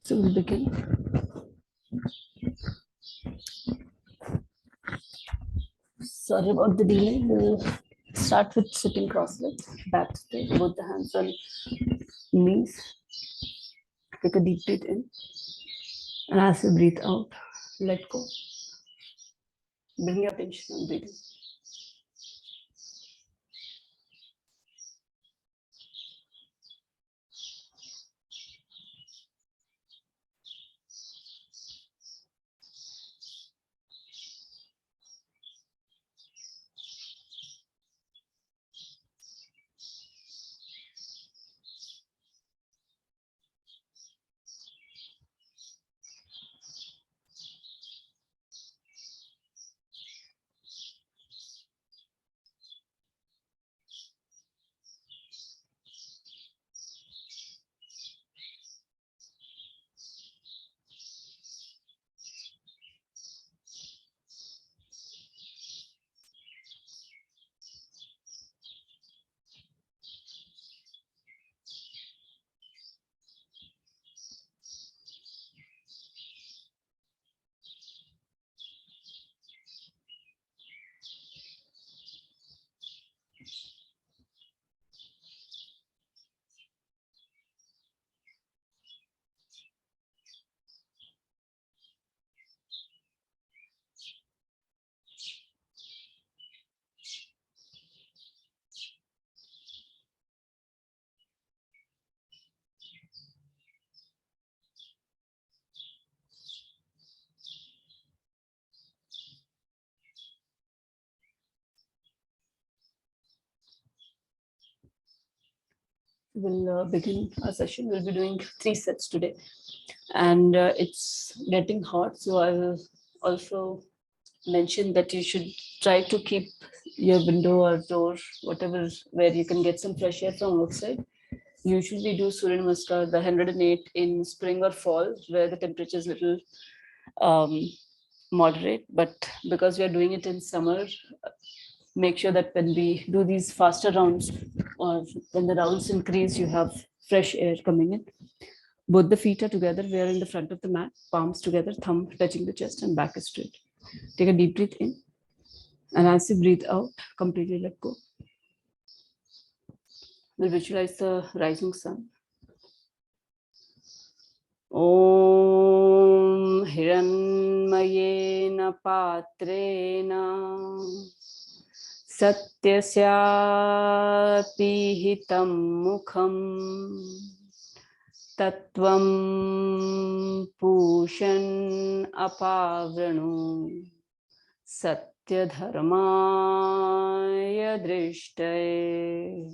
So we'll begin. Sorry about the delay. We'll start with sitting cross-legged, back straight, both the hands on knees. Take a deep breath in. And as you breathe out, let go. Bring your attention on breathing. We'll begin our session. We'll be doing 3 sets today. And it's getting hot, so I will also mention that you should try to keep your window or door, whatever, where you can get some fresh air from outside. Usually do Surya Namaskar, the 108 in spring or fall, where the temperature is little moderate. But because we are doing it in summer, make sure that when we do these faster rounds or when the rounds increase, you have fresh air coming in. Both the feet are together. We are in the front of the mat, palms together, thumb touching the chest and back is straight. Take a deep breath in. And as you breathe out, completely let go. We'll visualize the rising sun. Om Hiranmayena Patrena Satyasya Pihitam Mukham Tattvam Pushan Apavranu Satyadharmaya Drishtaye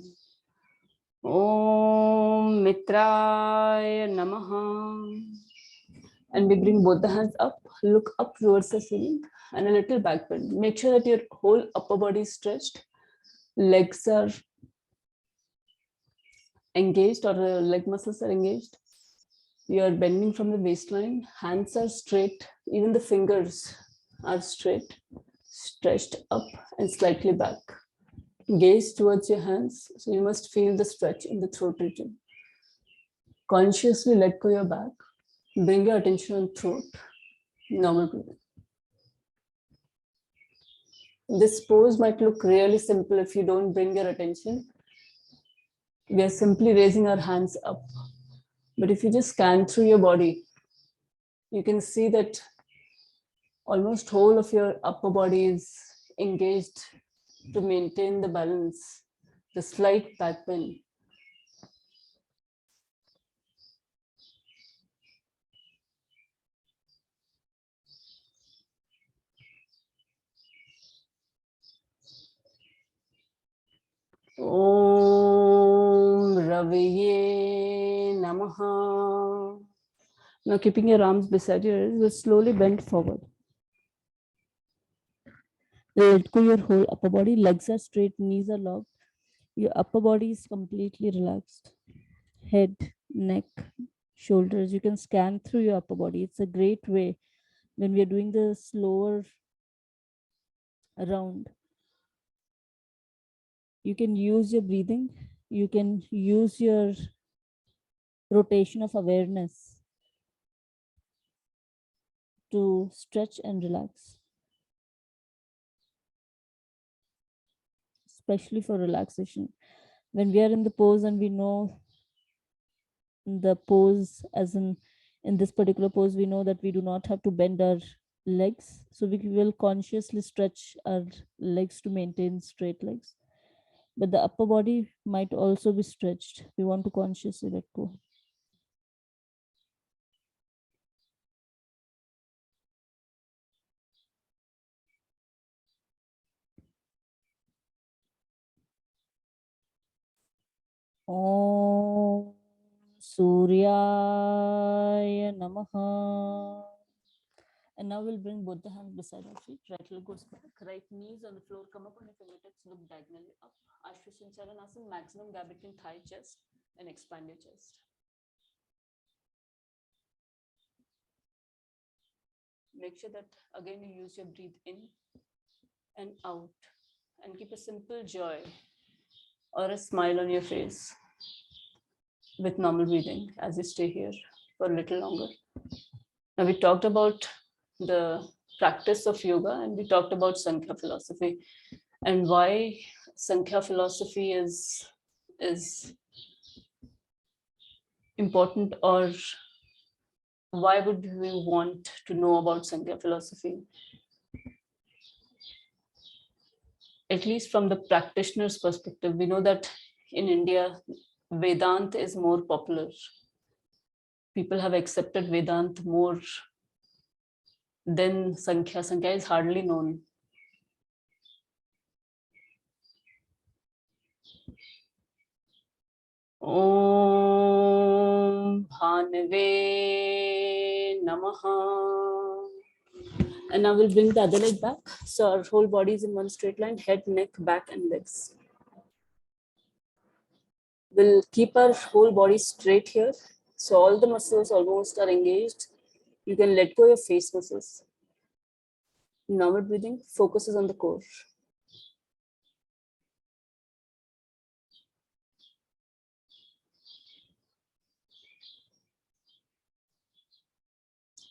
Om Mitraya Namaha. And we bring both the hands up, look up towards the ceiling and a little back bend. Make sure that your whole upper body is stretched. Legs are engaged or leg muscles are engaged. You are bending from the waistline. Hands are straight. Even the fingers are straight, stretched up and slightly back. Gaze towards your hands. So you must feel the stretch in the throat region. Consciously let go your back. Bring your attention on throat. Normal breathing. This pose might look really simple if you don't bring your attention. We are simply raising our hands up. But if you just scan through your body, you can see that almost whole of your upper body is engaged to maintain the balance, the slight back bend. Om Raviye Namaha. Now keeping your arms beside your ears, will slowly bend forward. Let go your whole upper body. Legs are straight, knees are locked. Your upper body is completely relaxed. Head, neck, shoulders. You can scan through your upper body. It's a great way when we are doing the slower round. You can use your breathing. You can use your rotation of awareness to stretch and relax, especially for relaxation. When we are in the pose and we know the pose, as in this particular pose, we know that we do not have to bend our legs. So we will consciously stretch our legs to maintain straight legs. But the upper body might also be stretched. We want to consciously let go. Om Surya Namaha. And now we'll bring both the hands beside our feet. Right leg goes back. Right knees on the floor. Come up on your fingertips. Look diagonally up. Ashwasana, maximum gap between thigh, chest, and expand your chest. Make sure that again you use your breathe in and out, and keep a simple joy or a smile on your face with normal breathing as you stay here for a little longer. Now we talked about the practice of yoga and we talked about Samkhya philosophy and why Samkhya philosophy is important, or why would we want to know about Samkhya philosophy? At least from the practitioner's perspective, we know that in India, Vedanta is more popular. People have accepted Vedanta more than Sankhya. Sankhya is hardly known. Om Bhanave Namaha. And now we'll bring the other leg back. So our whole body is in one straight line, head, neck, back, and legs. We'll keep our whole body straight here. So all the muscles almost are engaged. You can let go your face muscles. Normal breathing focuses on the core.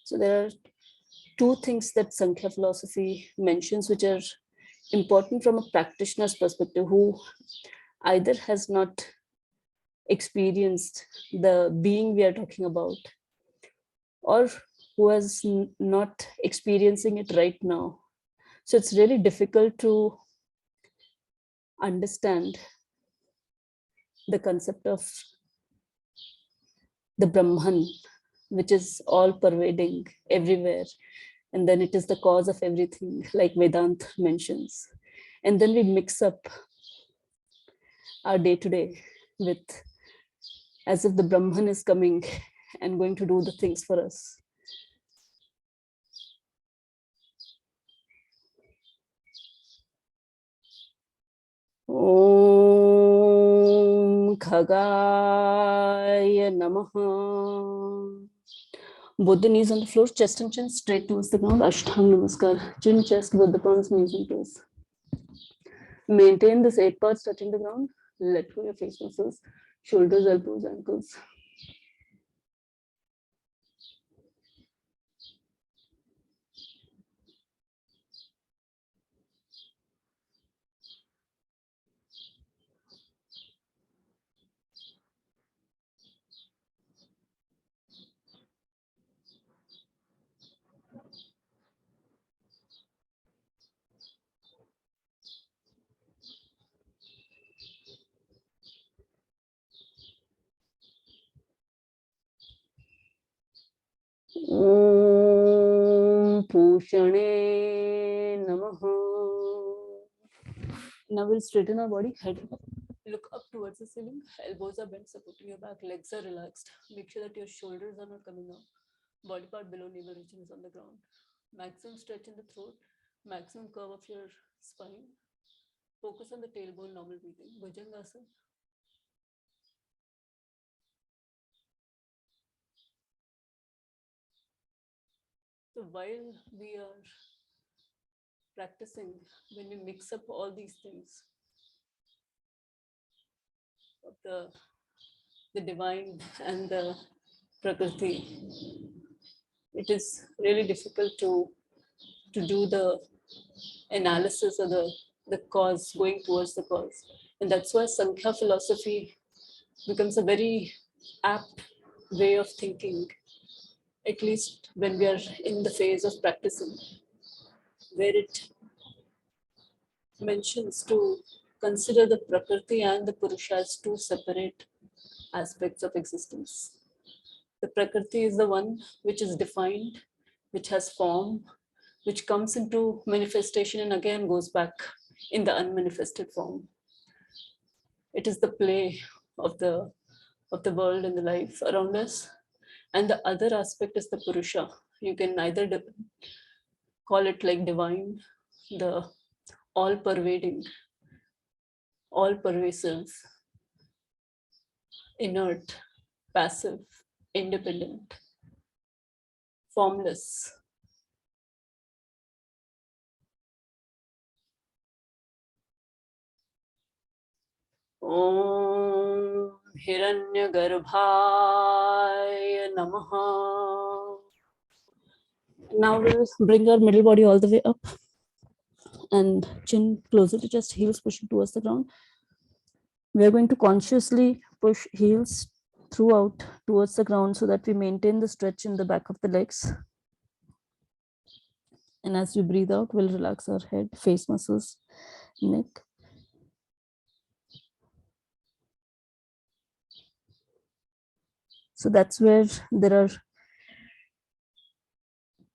So there are two things that Sankhya philosophy mentions, which are important from a practitioner's perspective, who either has not experienced the being we are talking about, or who is not experiencing it right now. So it's really difficult to understand the concept of the Brahman, which is all pervading everywhere. And then it is the cause of everything, like Vedanta mentions. And then we mix up our day to day with as if the Brahman is coming and going to do the things for us. Om Khagaya Namaha. Both the knees on the floor, chest and chin straight towards the ground. Ashtanga Namaskar. Chin, chest, both the palms, knees and toes. Maintain this 8 parts touching the ground. Let go your face muscles, shoulders, elbows, ankles. Om Pushane Namaha. Now we'll straighten our body, head up, look up towards the ceiling, elbows are bent, supporting your back, legs are relaxed. Make sure that your shoulders are not coming up. Body part below navel region is on the ground. Maximum stretch in the throat, maximum curve of your spine. Focus on the tailbone, normal breathing. Bhujangasana. So while we are practicing, when we mix up all these things of the divine and the Prakriti, it is really difficult to do the analysis or the cause, going towards the cause. And that's why Samkhya philosophy becomes a very apt way of thinking, at least when we are in the phase of practicing, where it mentions to consider the Prakriti and the Purusha as two separate aspects of existence. The Prakriti is the one which is defined, which has form, which comes into manifestation and again goes back in the unmanifested form. It is the play of the world and the life around us. And the other aspect is the Purusha. You can either call it like divine, the all pervading, all pervasive, inert, passive, independent, formless. Om Hiranyagarbhaya Namaha. Now we'll bring our middle body all the way up and chin closer to chest, heels pushing towards the ground. We are going to consciously push heels throughout towards the ground so that we maintain the stretch in the back of the legs. And as we breathe out, we'll relax our head, face muscles, neck. So that's where there are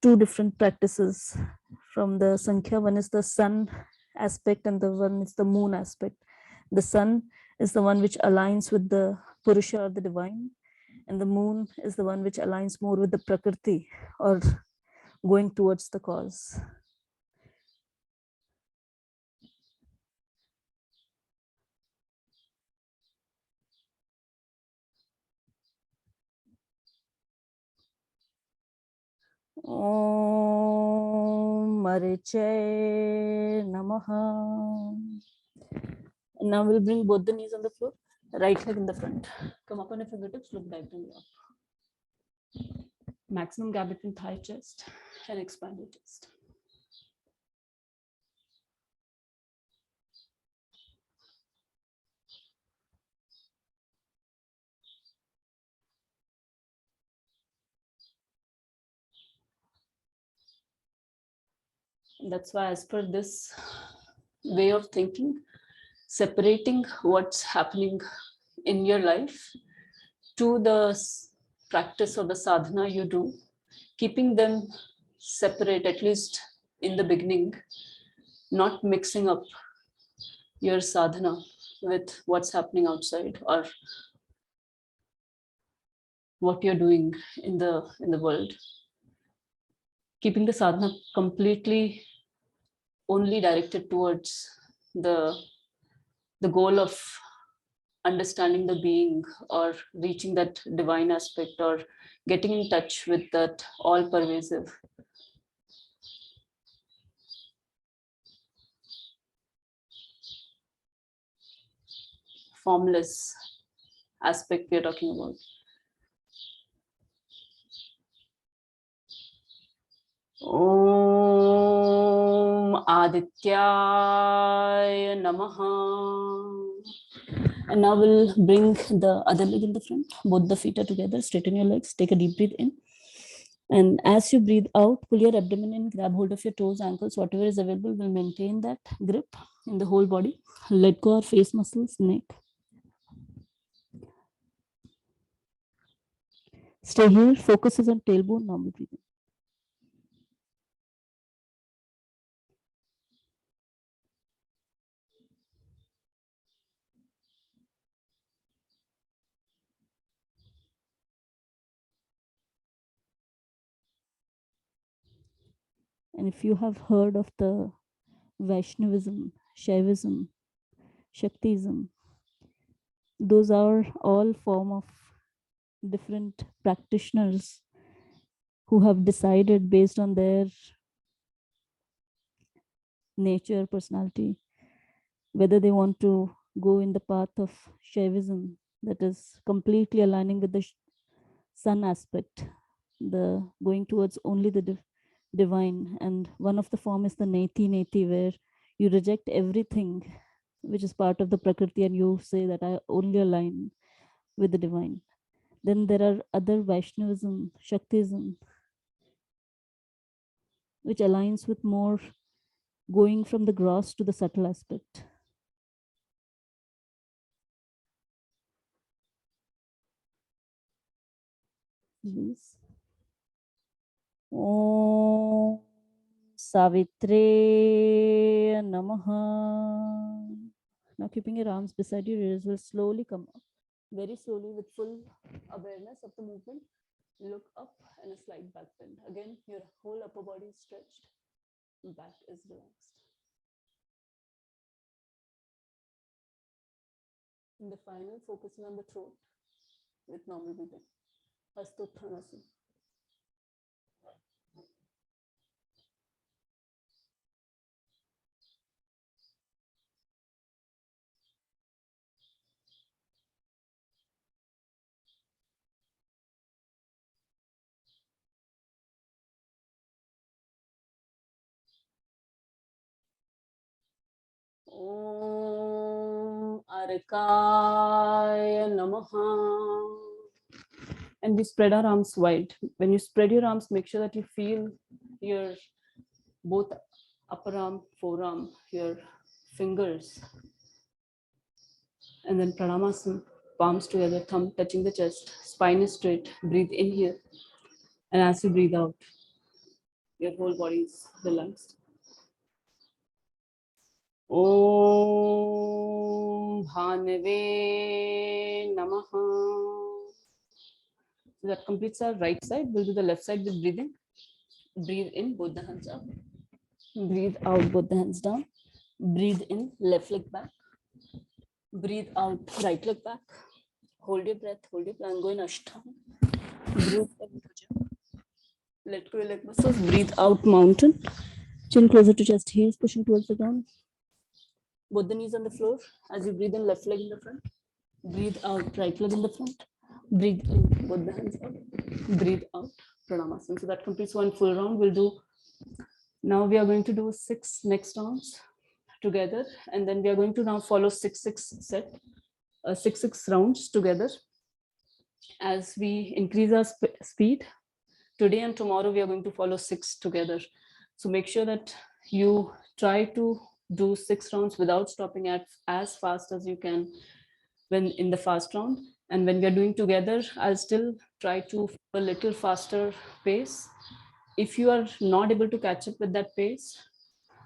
two different practices from the Samkhya. One is the sun aspect and the one is the moon aspect. The sun is the one which aligns with the Purusha or the divine, and the moon is the one which aligns more with the Prakriti or going towards the cause. Om Mariche Namaha. And now we'll bring both the knees on the floor, right leg in the front. Come up on your fingertips, look diagonally up. Maximum gap between thigh chest and expand your chest. And that's why, as per this way of thinking, separating what's happening in your life to the practice of the sadhana you do, keeping them separate, at least in the beginning, not mixing up your sadhana with what's happening outside or what you're doing in the world. Keeping the sadhana completely only directed towards the goal of understanding the being or reaching that divine aspect or getting in touch with that all pervasive. Formless aspect we are talking about. Om Adityaya Namaha. And now we'll bring the other leg in the front. Both the feet are together. Straighten your legs. Take a deep breath in. And as you breathe out, pull your abdomen in, grab hold of your toes, ankles, whatever is available. Will maintain that grip in the whole body. Let go of face muscles, neck. Stay here. Focus is on tailbone, normal breathing. And if you have heard of the Vaishnavism, Shaivism, Shaktism, those are all form of different practitioners who have decided based on their nature, personality, whether they want to go in the path of Shaivism, that is completely aligning with the sun aspect, the going towards only the divine. And one of the form is the neti neti, where you reject everything which is part of the Prakriti and you say that I only align with the divine. Then there are other Vaishnavism, Shaktism, which aligns with more going from the gross to the subtle aspect. Please. Om Savitre Namaha. Now keeping your arms beside your ears will slowly come up. Very slowly, with full awareness of the movement, look up and a slight back bend. Again, your whole upper body is stretched, back is relaxed. In the final, focusing on the throat with normal breathing. Hastottanasana. Om Arkaya Namaha. And we spread our arms wide. When you spread your arms, make sure that you feel your both upper arm, forearm, your fingers. And then Pranamasana, palms together, thumb touching the chest, spine is straight. Breathe in here. And as you breathe out, your whole body is relaxed. Om Bhanave Namaha. So that completes our right side. We'll do the left side with breathing. Breathe in, both the hands up. Breathe out, both the hands down. Breathe in, left leg back. Breathe out, right leg back. Hold your breath, hold your plan, go in Ashtanga. Breathe in, Bhuja. Let go your leg muscles. Breathe out, mountain. Chin closer to chest, heels pushing towards the ground. Both the knees on the floor. As you breathe in, left leg in the front. Breathe out, right leg in the front. Breathe in, both the hands up. Breathe out, Pranamasana. So that completes one full round. We'll do, now we are going to do 6 next rounds together. And then we are going to now follow 6-6 set, 6-6 rounds together. As we increase our speed, today and tomorrow we are going to follow 6 together. So make sure that you try to do 6 rounds without stopping at as fast as you can when in the fast round. And when we are doing together, I'll still try to a little faster pace. If you are not able to catch up with that pace,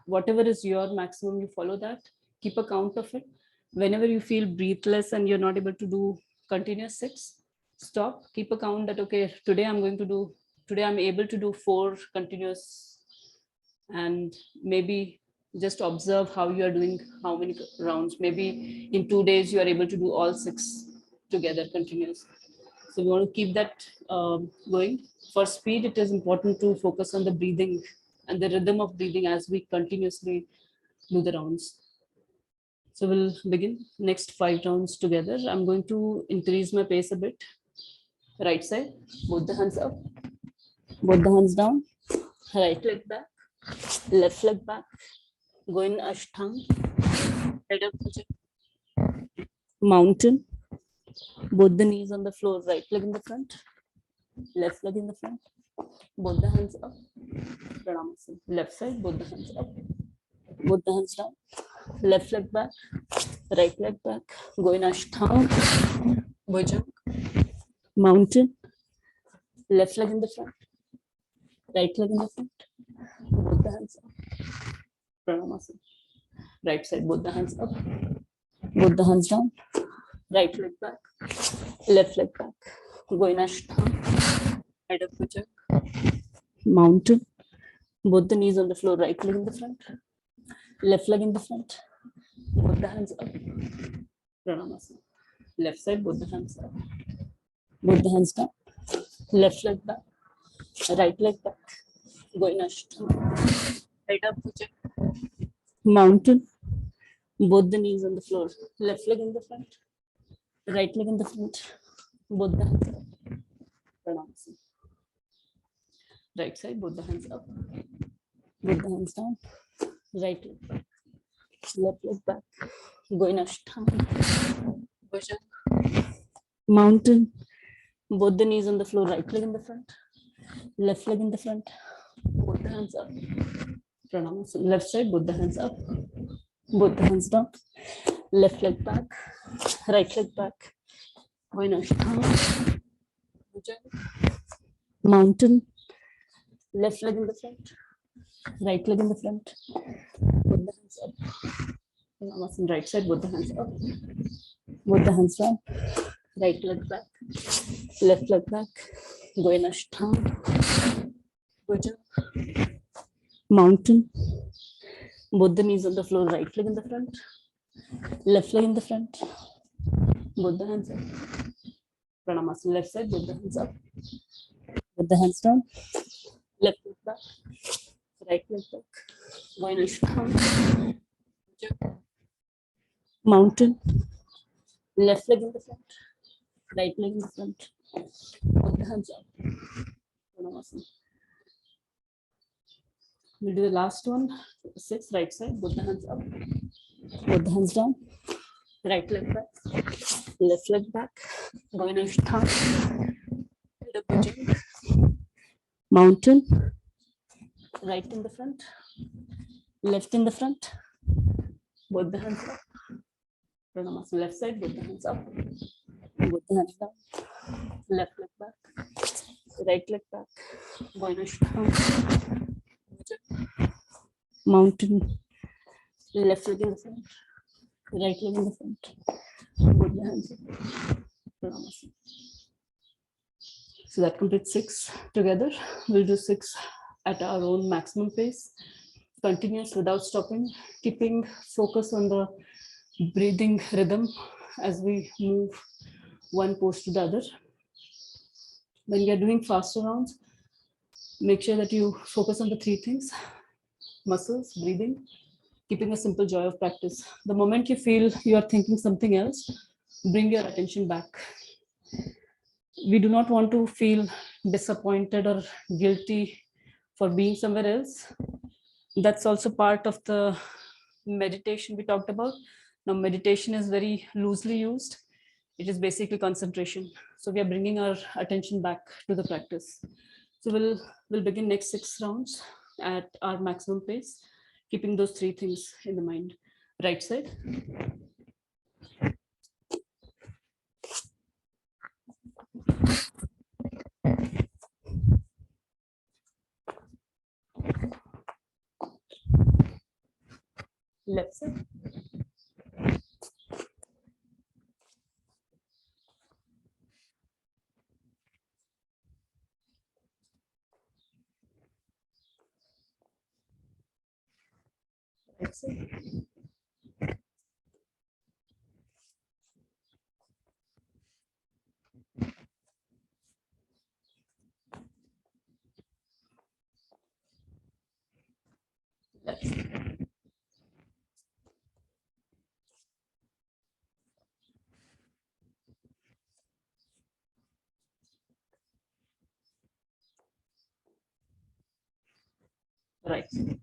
whatever is your maximum, you follow that. Keep a count of it. Whenever you feel breathless and you're not able to do continuous 6, stop, keep a count that, okay, today I'm able to do 4 continuous, and maybe just observe how you are doing, how many rounds. Maybe in 2 days you are able to do all 6 together continuous. So we want to keep that going. For speed, it is important to focus on the breathing and the rhythm of breathing as we continuously do the rounds. So we'll begin next 5 rounds together. I'm going to increase my pace a bit. Right side, both the hands up, both the hands down, right leg back, left leg back, go in Ashtanga, head up, mountain, both the knees on the floor, right leg in the front, left leg in the front, both the hands up, Pranamasana. Left side, both the hands up, both the hands down, left leg back, right leg back, go in Ashtanga, Bhujanga, mountain, left leg in the front, right leg in the front, both the hands up, Pranamasana. Right side, both the hands up, both the hands down, right leg back, left leg back, go in Ashtanga, head up, Bhujanga, mountain, both the knees on the floor, right leg in the front, left leg in the front, both the hands up, Pranamasana. Left side, both the hands up, both the hands down, left leg back, right leg back, go in Ashtanga, head up, Bhujanga, mountain, both the knees on the floor, left leg in the front, right leg in the front, both the hands up, Pranamasana. Right side, both the hands up. Both the hands down. Right leg back. Left leg back. Go in Ashtanga. Bhujang. Mountain. Both the knees on the floor. Right leg in the front. Left leg in the front. Both the hands up. Pranam. So left side, both the hands up. Both the hands down. Left leg back. Right leg back. Go in Ashtanga. Bhujang. Mountain. Left leg in the front. Right leg in the front. Both the hands up. Namaste. Right side, both the hands up. Both the hands down. Right leg back. Left leg back. Go in Ashtanga. Bhujang. Mountain. Both the knees on the floor. Right leg in the front. Left leg in the front. Both the hands up. Pranamasan. Left side, both the hands up. Both the hands down. Left leg back. Right leg back. Go in Ashtanga. Bhujang. Mountain. Left leg in the front. Right leg in the front. Both the hands up. Pranamasan. We'll do the last one. 6, right side, both the hands up. Both the hands down. Right leg back. Left leg back. Go in Ashtanga. Mountain. Right in the front. Left in the front. Both the hands up. Pranamasan. Left side, both the hands up. Both the hands down. Left leg back. Right leg back. Go in Ashtanga. Mountain. Left leg in the front. Right leg in the front. Both the hands up. Pranamasan. So that completes 6 together. We'll do 6 at our own maximum pace. Continuous without stopping, keeping focus on the breathing rhythm as we move one pose to the other. When you're doing faster rounds, make sure that you focus on the 3 things: muscles, breathing, keeping a simple joy of practice. The moment you feel you are thinking something else, bring your attention back. We do not want to feel disappointed or guilty for being somewhere else. That's also part of the meditation we talked about. Now, meditation is very loosely used. It is basically concentration. So we are bringing our attention back to the practice. So we'll begin next 6 rounds at our maximum pace, keeping those 3 things in the mind. Right side. Left side. Right side. Left side. Right side.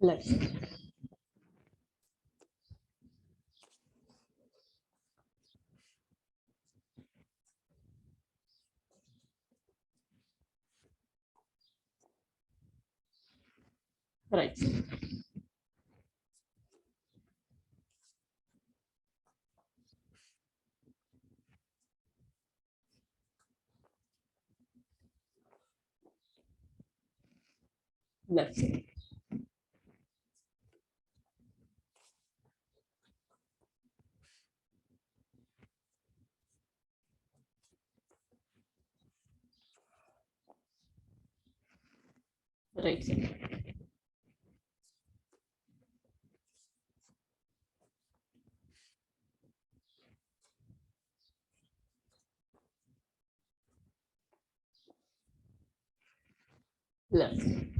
Left side. Right side. Left side. Right side. Left side.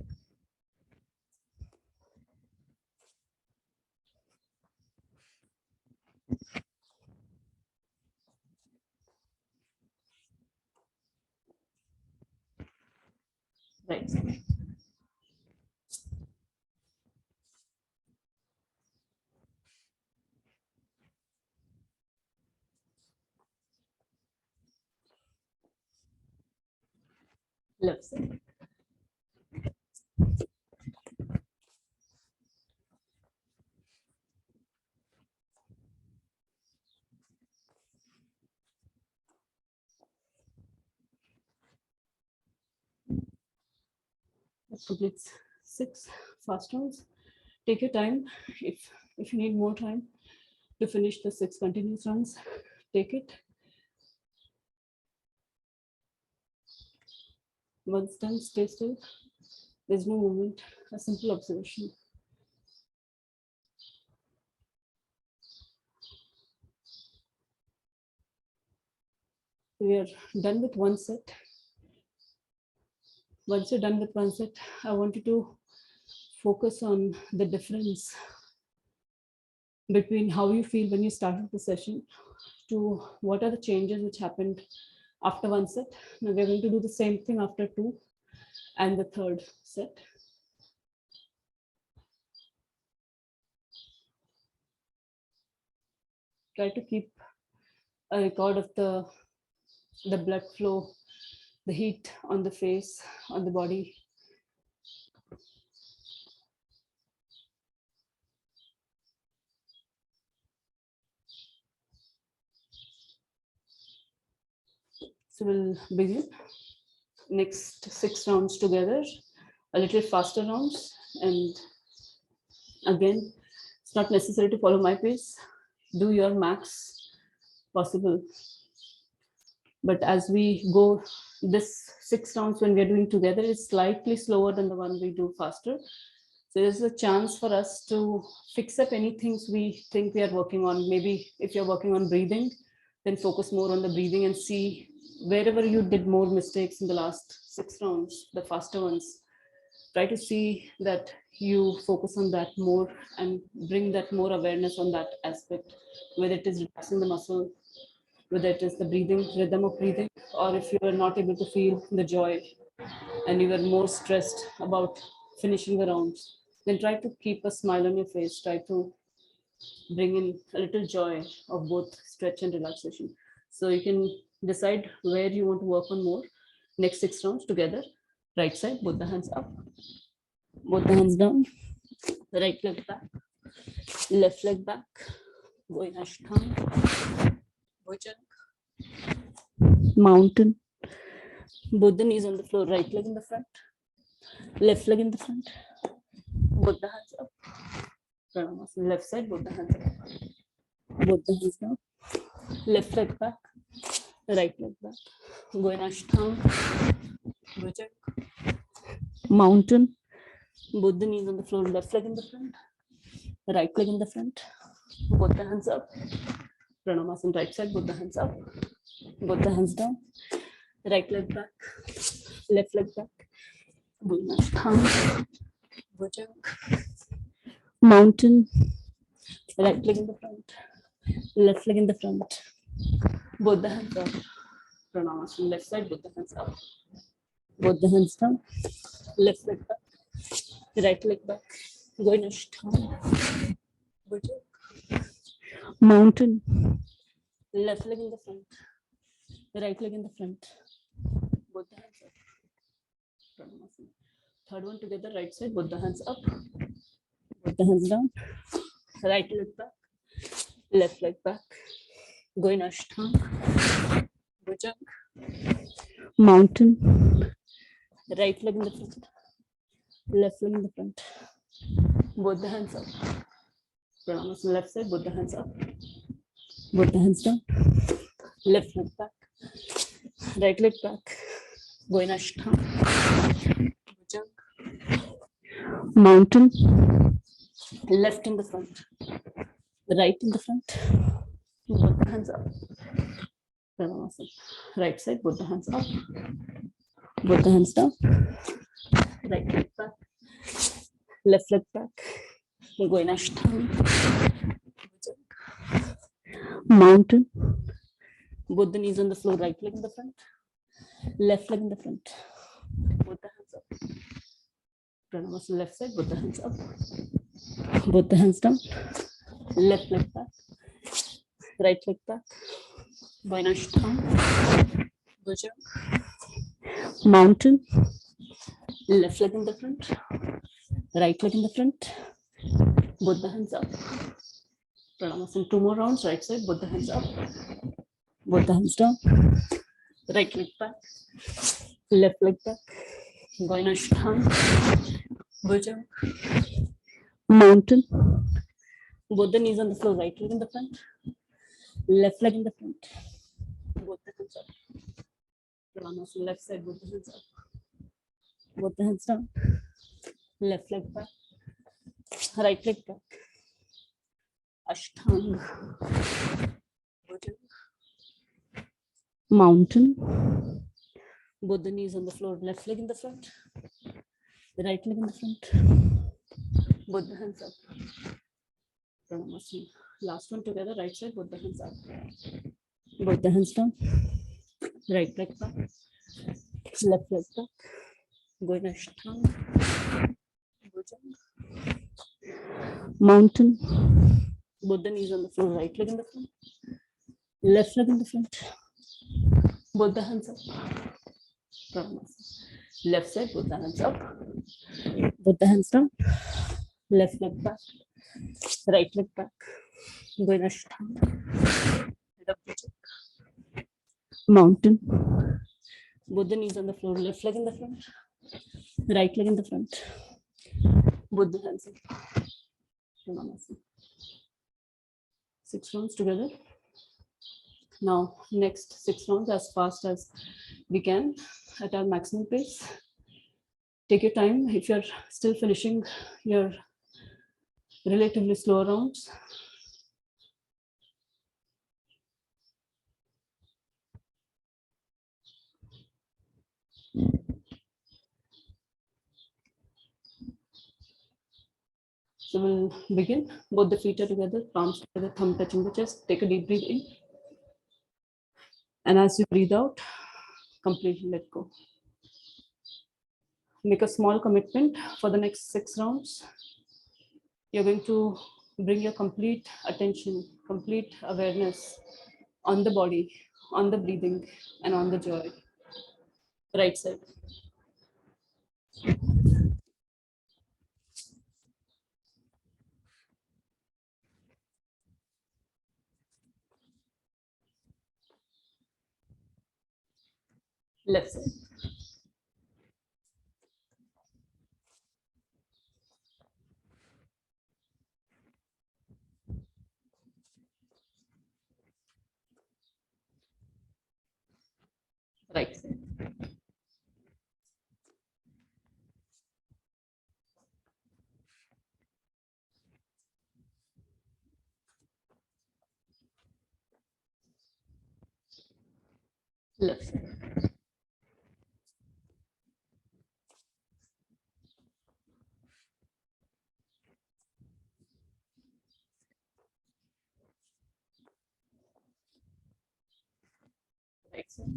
Right side. Left side. That completes 6 fast rounds. Take your time. If you need more time to finish the 6 continuous rounds, take it. Once done, stay still. There's no movement, a simple observation. We are done with one set. Once you're done with one set, I want you to focus on the difference between how you feel when you started the session to what are the changes which happened after one set. Now we're going to do the same thing after 2 and the third set. Try to keep a record of the blood flow, the heat on the face, on the body. So we'll begin. Next 6 rounds together, a little faster rounds. And again, it's not necessary to follow my pace. Do your max possible. But as we go, this 6 rounds when we are doing together is slightly slower than the one we do faster. So there's a chance for us to fix up any things we think we are working on. Maybe if you're working on breathing, then focus more on the breathing and see wherever you did more mistakes in the last 6 rounds, the faster ones. Try to see that you focus on that more and bring that more awareness on that aspect, whether it is relaxing the muscle, whether it is the breathing, rhythm of breathing, or if you are not able to feel the joy and you are more stressed about finishing the rounds, then try to keep a smile on your face. Try to bring in a little joy of both stretch and relaxation. So you can decide where you want to work on more. Next 6 rounds together. Right side, both the hands up, both the hands down, right leg back, left leg back, going Ashtanga, Bhujang, mountain, both the knees on the floor, right leg in the front, left leg in the front, both the hands up, Pranamasan, left side, both the hands up, both the hands down, left leg back, right leg back, going Ashtanga, Bhujang, mountain, both the knees on the floor, left leg in the front, right leg in the front, both the hands up, Pranamasan, right side, both the hands up, both the hands down, right leg back, left leg back, Ashtanga, Bhujang, mountain, right leg in the front, left leg in the front, both the hands up, Pranamasan, left side, both the hands up, both the hands down, left leg back, right leg back, going Ashtanga, Bhujang, mountain, left leg in the front, right leg in the front, both the hands up, Pranamasan. Third one together, right side, both the hands up, both the hands down, right leg back, left leg back, going Ashtanga, Bhujang, mountain, right leg in the front, left leg in the front, both the hands up, Pranamasan, left side, both the hands up, both the hands down, left leg back, right leg back, going Ashtanga, Bhujang, mountain, left in the front, right in the front, both the hands up, Pranamasan, right side, both the hands up, both the hands down, right leg back, left leg back, going Ashtanga, mountain, both the knees on the floor, right leg in the front, left leg in the front, both the hands up, Pranamasan, left side, both the hands up, both the hands down, left leg back, right leg back, Vainashtham, Bhuja, mountain, left leg in the front, right leg in the front, both the hands up. Pranamasan, 2 more rounds, right side, both the hands up, both the hands down, right leg back, left leg back, Vainashtham, Bhuja, mountain, both the knees on the floor, right leg in the front, left leg in the front, both the hands up. Pranamasan, left side, both the hands up, both the hands down, left leg back, right leg back, Ashtanga, Bhuja, mountain, both the knees on the floor, left leg in the front, the right leg in the front, both the hands up. Pranamasan. Last one together, right side, both the hands up, both the hands down, right leg back, left leg back, going Ashtanga, Bhuja, mountain, both the knees on the floor, right leg in the front, left leg in the front, both the hands up. Pranamasan. Left side, both the hands up, both the hands down, left leg back, right leg back, going Ashtanga, mountain, both the knees on the floor, left leg in the front, right leg in the front, both the hands up. Pranamasan. 6 rounds together. Now, next 6 rounds as fast as we can at our maximum pace. Take your time. If you're still finishing your relatively slow rounds, so we'll begin. Both the feet are together, palms together, thumb touching the chest. Take a deep breath in. And as you breathe out, completely let go. Make a small commitment for the next 6 rounds. You're going to bring your complete attention, complete awareness on the body, on the breathing, and on the joy. Right side. Left side. Right side. Left side. Right side.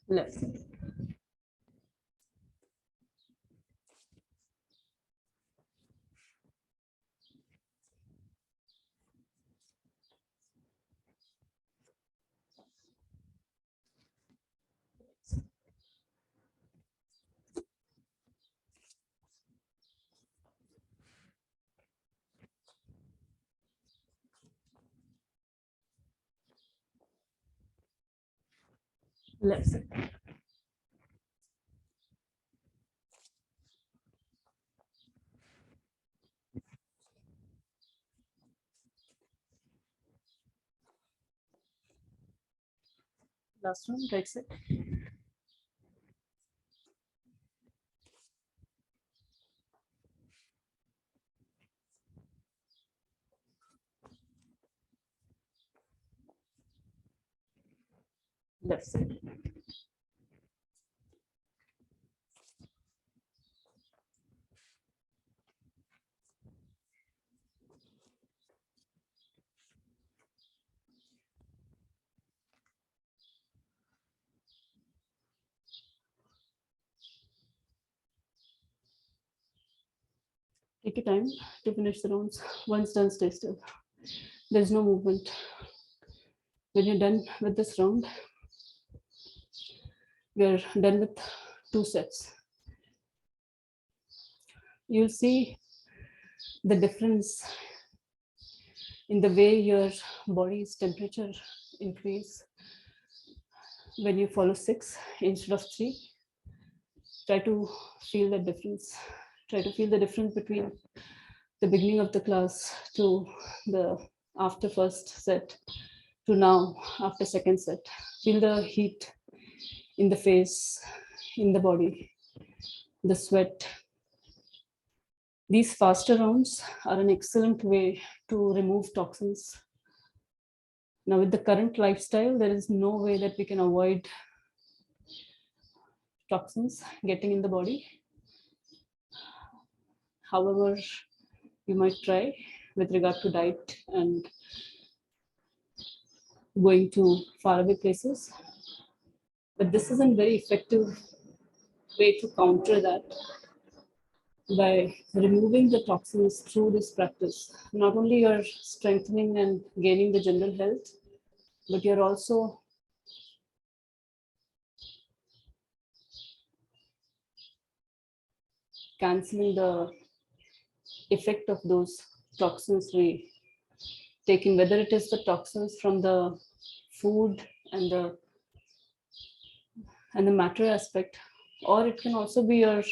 Left side. Left side. Last one, right side. Left side. Take your time to finish the rounds. Once done, stay still. There's no movement. When you're done with this round, we're done with 2 sets. You'll see the difference in the way your body's temperature increase when you follow 6 instead of 3. Try to feel the difference. Try to feel the difference between the beginning of the class to the after first set to now after second set. Feel the heat in the face, in the body, the sweat. These faster rounds are an excellent way to remove toxins. Now, with the current lifestyle, there is no way that we can avoid toxins getting in the body. However, you might try with regard to diet and going to faraway places. But this is a very effective way to counter that by removing the toxins through this practice. Not only you're strengthening and gaining the general health, but you're also canceling the effect of those toxins we take in, whether it is the toxins from the food and the matter aspect, or it can also be your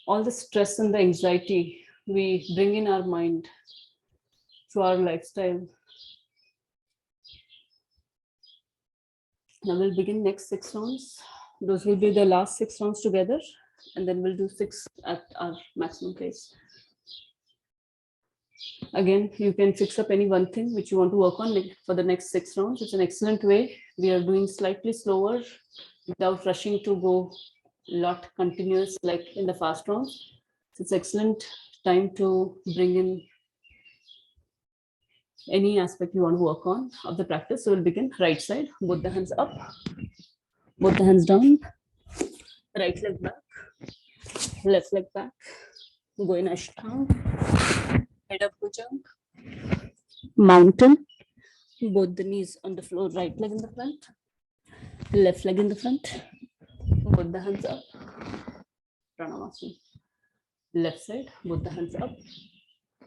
all the stress and the anxiety we bring in our mind through our lifestyle. Now we'll begin next 6 rounds. Those will be the last 6 rounds together, and then we'll do 6 at our maximum pace. Again, you can fix up any one thing which you want to work on for the next 6 rounds. It's an excellent way. We are doing slightly slower without rushing to go lot continuous like in the fast rounds. So it's excellent time to bring in any aspect you want to work on of the practice. So we'll begin right side, both the hands up, both the hands down, right leg back, left leg back, go in Ashtanga, head up Bhujanga, mountain, both the knees on the floor, right leg in the front, left leg in the front, both the hands up, Pranamasana. Left side, both the hands up,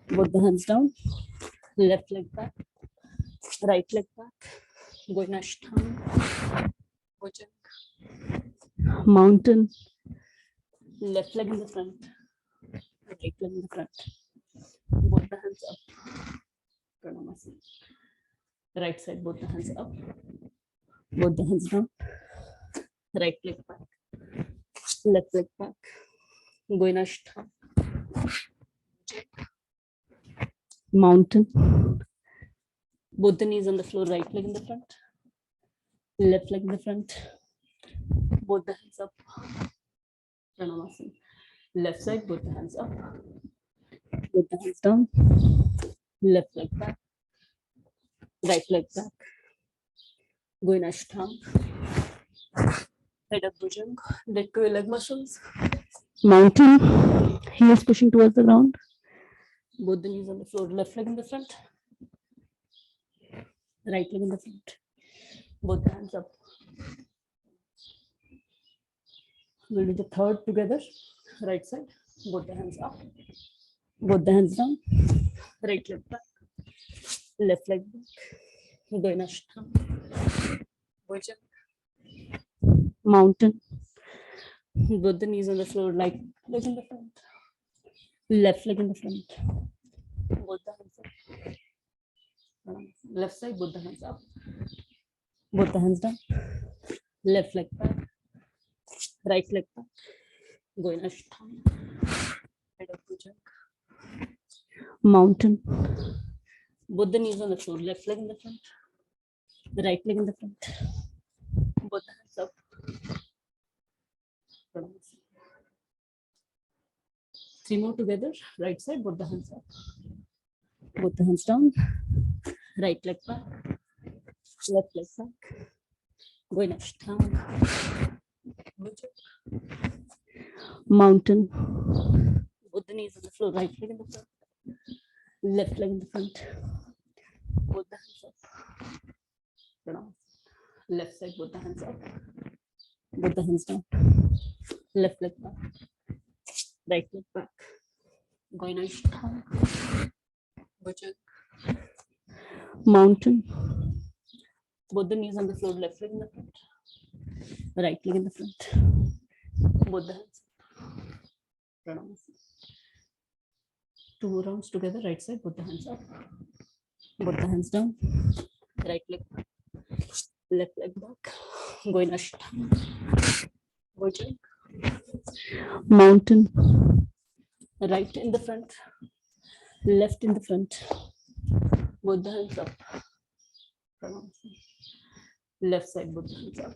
both the hands down, left leg back, right leg back, go in Ashtanga, Bhujanga, mountain, left leg in the front, right leg in the front, both the hands up, Pranamasana. Right side, both the hands up, both the hands down, right leg back, left leg back, go in Ashtanga, mountain, both the knees on the floor, right leg in the front, left leg in the front, both the hands up, Pranamasana. Left side, both the hands up, both the hands down, left leg back, right leg back, go in Ashtanga, head up Bhujanga, let go your leg muscles, mountain, heels pushing towards the ground, both the knees on the floor, left leg in the front, right leg in the front, both the hands up. We'll do the third together, right side, both the hands up, both the hands down, right leg back, left leg back, go in Ashtanga, Bhujanga, mountain, both the knees on the floor, right leg in the front, left leg in the front, both the hands up, left side, both the hands up, both the hands down, left leg back, right leg back, go in Ashtanga, head up Bhujanga, mountain, both the knees on the floor, left leg in the front, the right leg in the front, both the hands up, three more together, right side, both the hands up, both the hands down, right leg back, left leg back, go in Ashtanga, mountain, both the knees on the floor, right leg in the front, left leg in the front. Both the hands up. Pranam. Left side, both the hands up. Both the hands down. Left leg back. Right leg back. Going nice down. Bhujang. Mountain. Both the knees on the floor, left leg in the front. Right leg in the front. Both the hands. Pranam. 2 rounds together, right side, both the hands up. Both the hands down. Right leg back. Left leg back. Going Ashtanga. Bhujang. Mountain. Right in the front. Left in the front. Both the hands up. Pranam. Left side, both the hands up.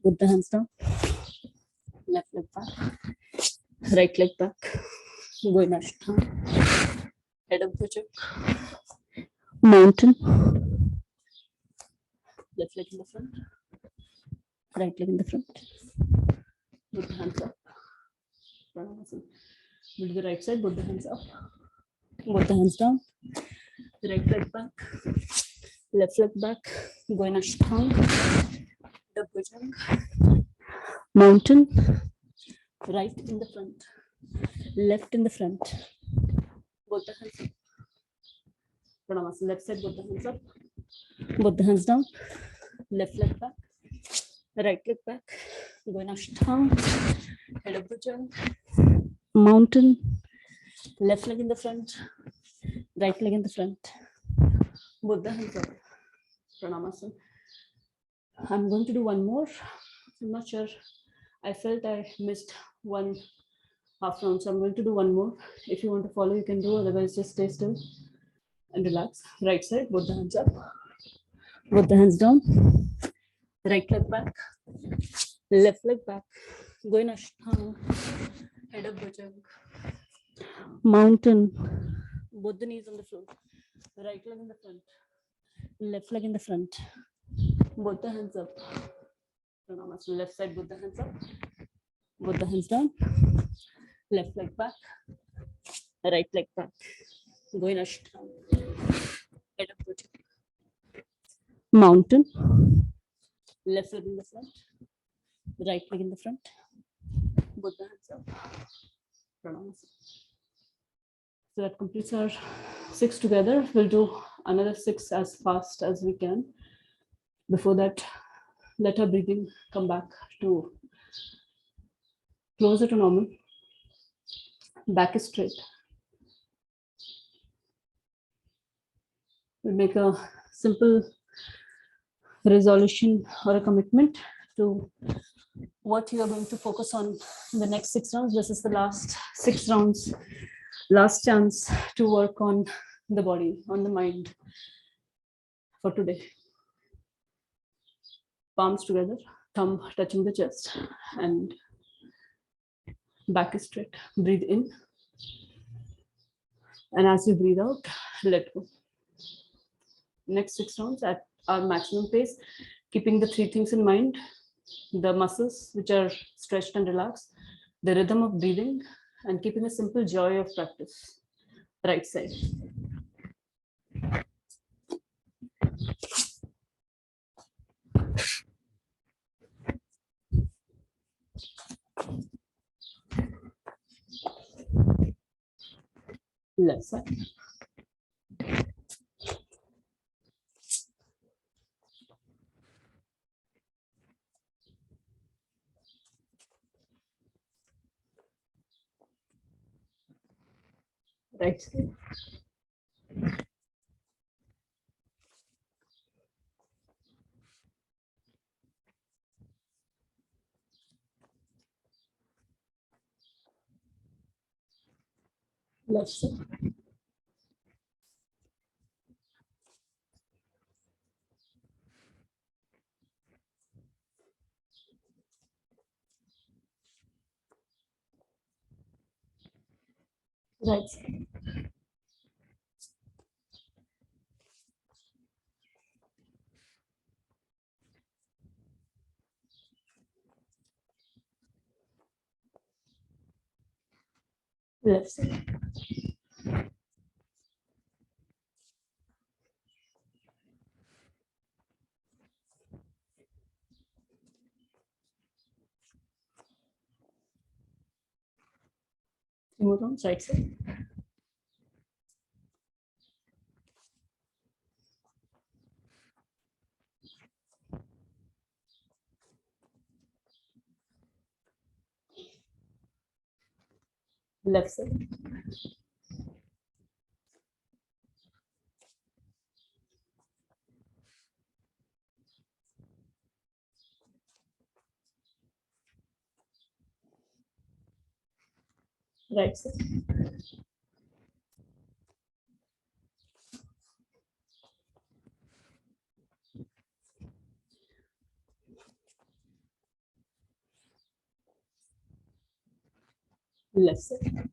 Both the hands down. Left leg back. Right leg back. Going Ashtanga. Head up Bhujang. Mountain. Left leg in the front. Right leg in the front. Both the hands up. Pranam. We'll do the right side, both the hands up. Both the hands down. Right leg back. Left leg back. Going Ashtanga. Head up Bhujang. Mountain. Right in the front. Left in the front. Both the hands up. Pranam. Left side, both the hands up. Both the hands down. Left leg back. Right leg back. Going Ashtanga. Head up Bhujang. Mountain. Left leg in the front. Right leg in the front. Both the hands up. Pranamasana. I'm going to do one more. I'm not sure. I felt I missed one half round, so I'm going to do one more. If you want to follow, you can do. Otherwise, just stay still and relax. Right side, both the hands up. Both the hands down. Right leg back. Left leg back. Going Ashtanga. Head up Bhujang. Mountain. Both the knees on the floor. Right leg in the front. Left leg in the front. Both the hands up. Pranam. Left side, both the hands up. Both the hands down. Left leg back. Right leg back. Going Ashtanga. Head up Bhujang. Mountain. Left leg in the front. Right leg in the front. Both the hands up. Pranam. So that completes our 6 together. We'll do another 6 as fast as we can. Before that, let our breathing come back to closer to normal. Back is straight. We'll make a simple resolution or a commitment to what you are going to focus on in the next 6 rounds. This is the last 6 rounds. Last chance to work on the body, on the mind for today. Palms together, thumb touching the chest, and back is straight. Breathe in. And as you breathe out, let go. Next 6 rounds at our maximum pace, keeping the 3 things in mind: the muscles which are stretched and relaxed, the rhythm of breathing, and keeping a simple joy of practice. Right side. Left side. Right side. Left side. Right side. Left side. Move on, right side. Left side. Right side. Left side.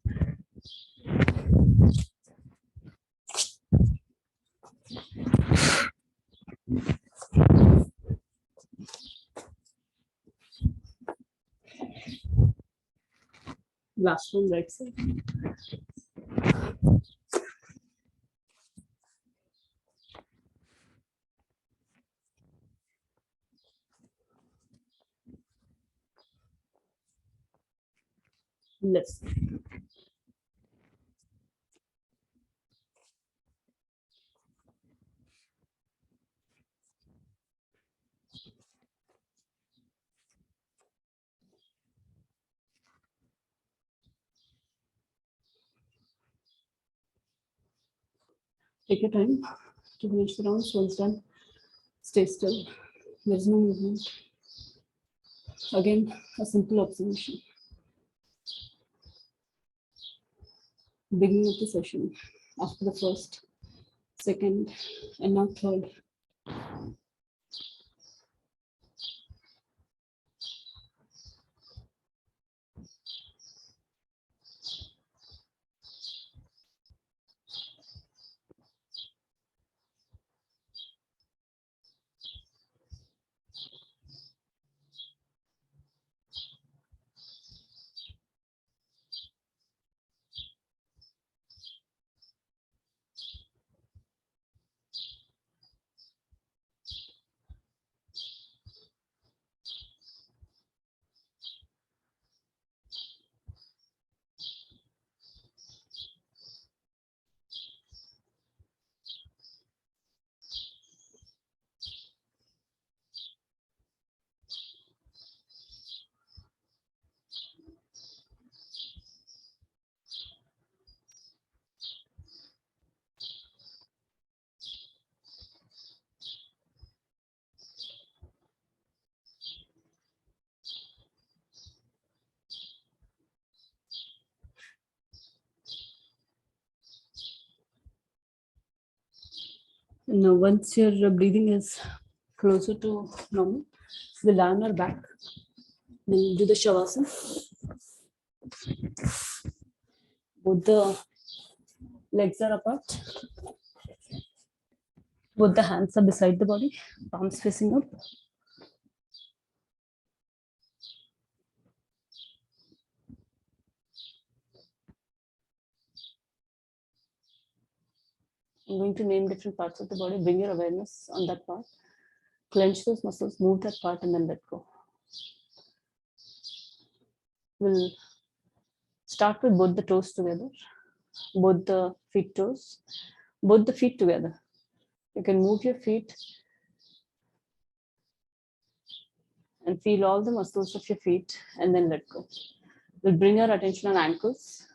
Last one, right side. Left side. Take your time to finish the rounds. Once done, stay still. There is no movement. Again, a simple observation. Beginning of the session, after the first, second, and now third. Now, once your breathing is closer to normal, we'll lie on our back. We'll do the Shavasana. Both the legs are apart. Both the hands are beside the body, palms facing up. I'm going to name different parts of the body. Bring your awareness on that part. Clench those muscles, move that part, and then let go. We'll start with both the toes together, both the feet toes, both the feet together. You can move your feet and feel all the muscles of your feet and then let go. We'll bring our attention on ankles,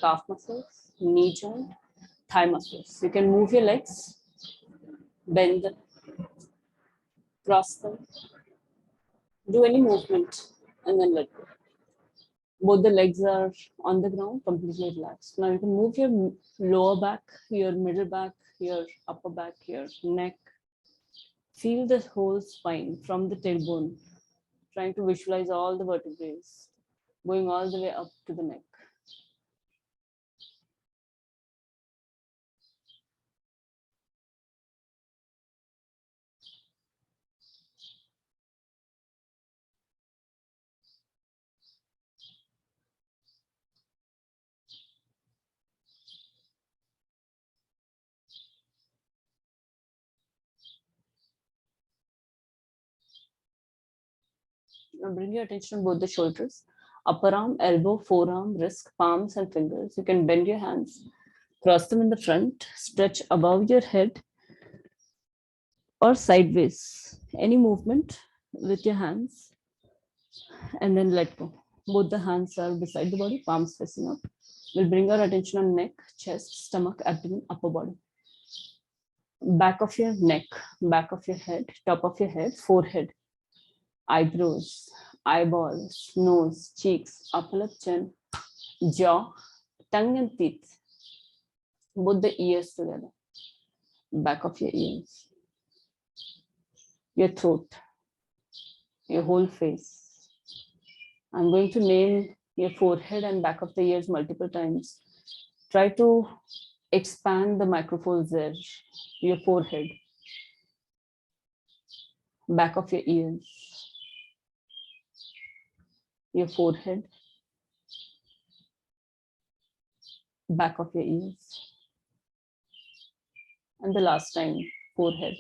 calf muscles, knee joint, thigh muscles. You can move your legs, bend them, cross them, do any movement and then let go. Both the legs are on the ground, completely relaxed. Now you can move your lower back, your middle back, your upper back, your neck. Feel the whole spine from the tailbone, trying to visualize all the vertebrae going all the way up to the neck. Now bring your attention on both the shoulders, upper arm, elbow, forearm, wrist, palms, and fingers. You can bend your hands, cross them in the front, stretch above your head or sideways. Any movement with your hands, and then let go. Both the hands are beside the body, palms facing up. We'll bring our attention on neck, chest, stomach, abdomen, upper body. Back of your neck, back of your head, top of your head, forehead, eyebrows, eyeballs, nose, cheeks, upper lip, chin, jaw, tongue and teeth. Both the ears together. Back of your ears. Your throat. Your whole face. I'm going to name your forehead and back of the ears multiple times. Try to expand the microphones there. Your forehead. Back of your ears. Your forehead. Back of your ears. And the last time, forehead.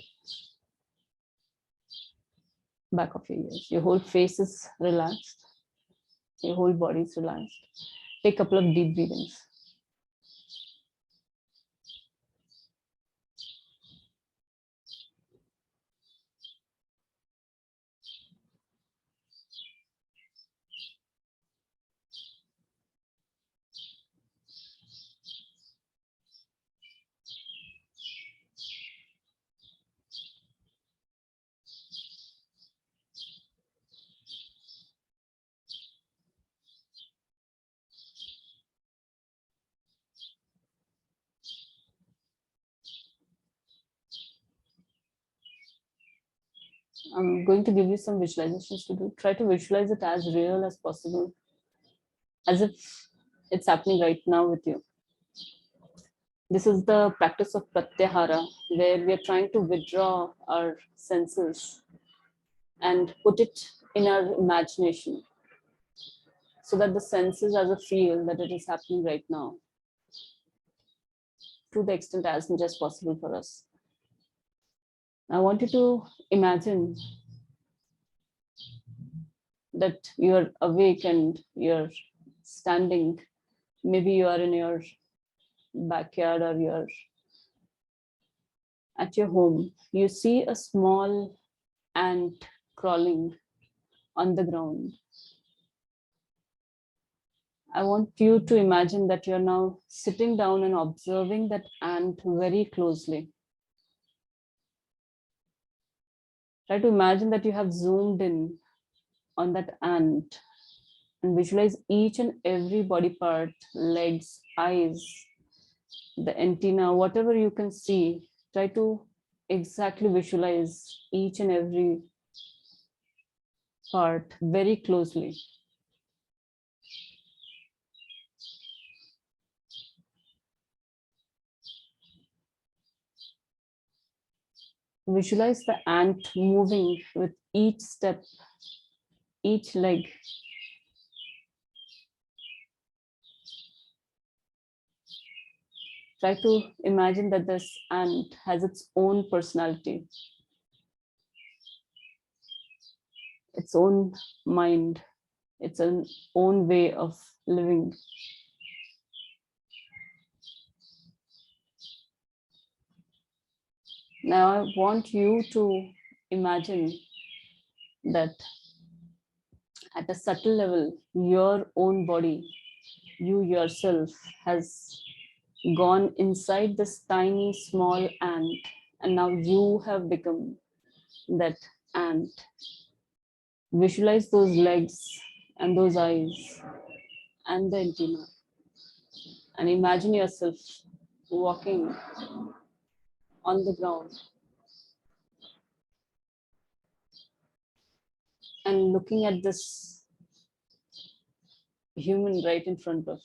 Back of your ears. Your whole face is relaxed. Your whole body is relaxed. Take a couple of deep breathings. I'm going to give you some visualizations to do. Try to visualize it as real as possible, as if it's happening right now with you. This is the practice of pratyahara, where we are trying to withdraw our senses and put it in our imagination, so that the senses as a feel that it is happening right now, to the extent as much as possible for us. I want you to imagine that you're awake and you're standing. Maybe you are in your backyard or you're at your home. You see a small ant crawling on the ground. I want you to imagine that you're now sitting down and observing that ant very closely. Try to imagine that you have zoomed in on that ant and visualize each and every body part, legs, eyes, the antenna, whatever you can see. Try to exactly visualize each and every part very closely. Visualize the ant moving with each step, each leg. Try to imagine that this ant has its own personality, its own mind, its own way of living. Now I want you to imagine that at a subtle level, your own body, you yourself has gone inside this tiny small ant, and now you have become that ant. Visualize those legs and those eyes and the antenna, and imagine yourself walking on the ground and looking at this human right in front of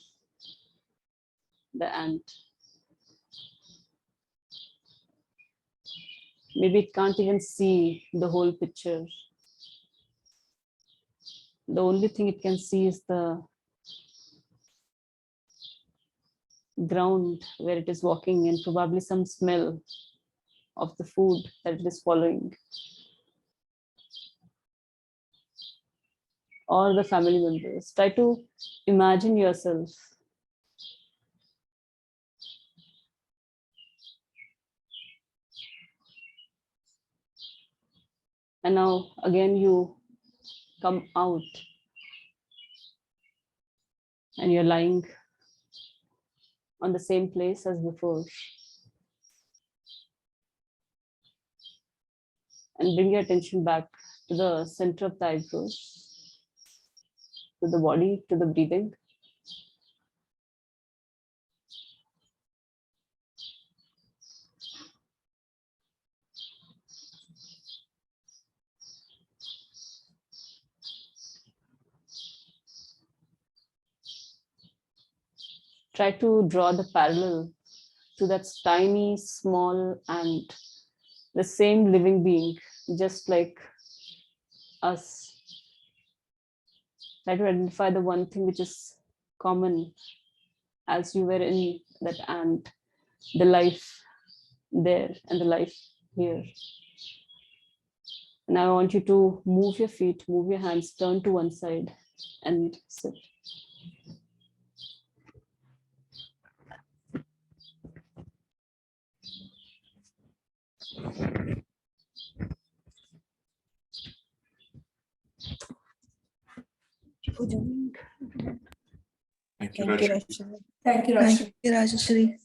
the ant. Maybe it can't even see the whole picture. The only thing it can see is the ground where it is walking and probably some smell of the food that it is following. or the family members. Try to imagine yourself. And now again you come out and you're lying on the same place as before. And bring your attention back to the center of the eyebrows, to the body, to the breathing. Try to draw the parallel to that tiny, small, and the same living being, just like us. Try to identify the one thing which is common as you were in that ant, the life there and the life here. And I want you to move your feet, move your hands, turn to one side and sit. Thank you, Rajashri. Thank you, Rajashri.